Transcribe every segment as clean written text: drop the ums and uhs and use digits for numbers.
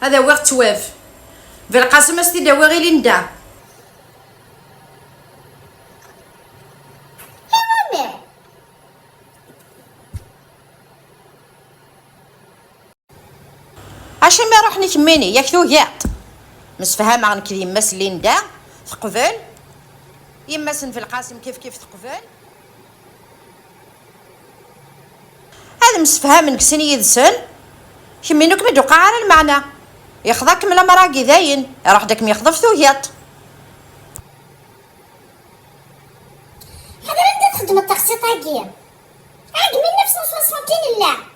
هذا وقت تواف في القاسم استي داوي غير لندا اش ما روحني كميني ياك ثويات مسفهام عن كي يماس ليندا تقبل يماسن في القاسم كيف تقبل هذا مسفهام من كسني يدسن كمينوك ما دوقع على المعنى ياخذك من المراقي ذاين راح داك يخضف ثويات هذا انت تخدم التقسيط هاكيا عاد من نفس نصوص لا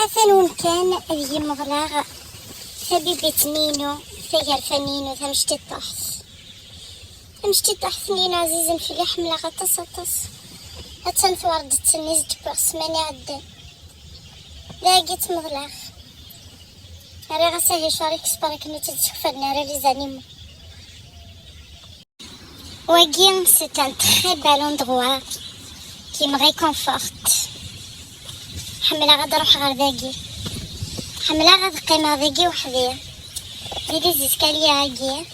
أثنون كان ذي مغلاغ حبيبة نينو فيها الفنينو ثمشتي طاح نينو عزيزا في الحملة غطس أتنف ورد تسنيز تبوع سماني عدن لاقيت مغلاغ راه غسالي شاريك سبارك نتي تشوفنا راه لي زانيمو واقين سي ان تري بال اندروا كي مغي كونفورت حملة غاد نروح غير ذاكي حملة غاد قيمة ذاكي وحدي ديري زيسكاليا هاكي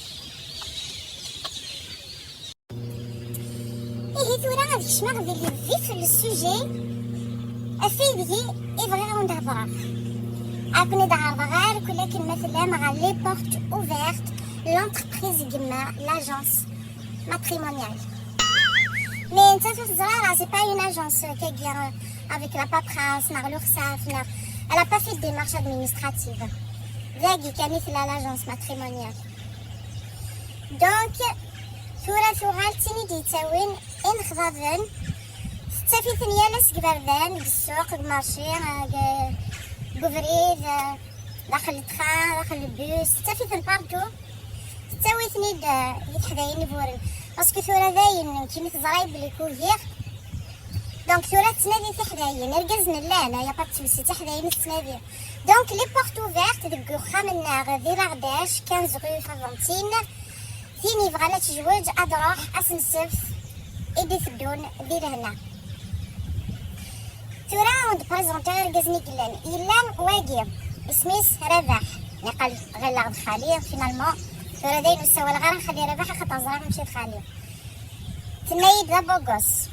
ثورا غادي كشما غادي فيف للسوجي افيدي ابغي غندهضر اكوني دهضر غير كل كلمة مثلا مع لي بورت اوفيرت لونتربريز كيما لاجونس ماتريمونيال مي انت في الزرارة سي با اون اجونس كي avec la paperasse, elle n'a pas fait de démarche administrative. ذاكي كانت l'agence matrimoniale. Donc, ثورة تيني ديتاوين إن خضابن ستافي ثنيا لاس كبردان بالسوق المارشي كوفريد داخل التخان داخل البوس ستافي ثن بارتو ستاوي ثني يتحداين بورن باسكو ثورة ذاين كيما تزراي بلي كوفير دونك ثورة تنادي تحداين ركزنا لا انا يا باتوسي تحداين تنادي دونك لي بورت اوفيرت ديك وخام النار ديال غداش 15 غو فافونتين فيني بغانا تزوج ادروح اسنسف ايدي فدون ديال هنا ثورة وند بريزونتي ركزني كلان يلان واقي اسميس رباح قال غير لغد خالي فينالمون ثورة داين نسوى الغير نخلي رباح خاطر زرا نمشي لخالي تنايد ذا بوغوس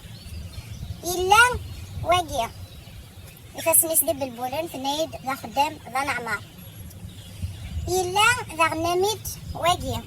إلا واقية يفاسنيس دي بالبولن في نايد ذا خدام ذا نعمار إلا ذا غناميد واقية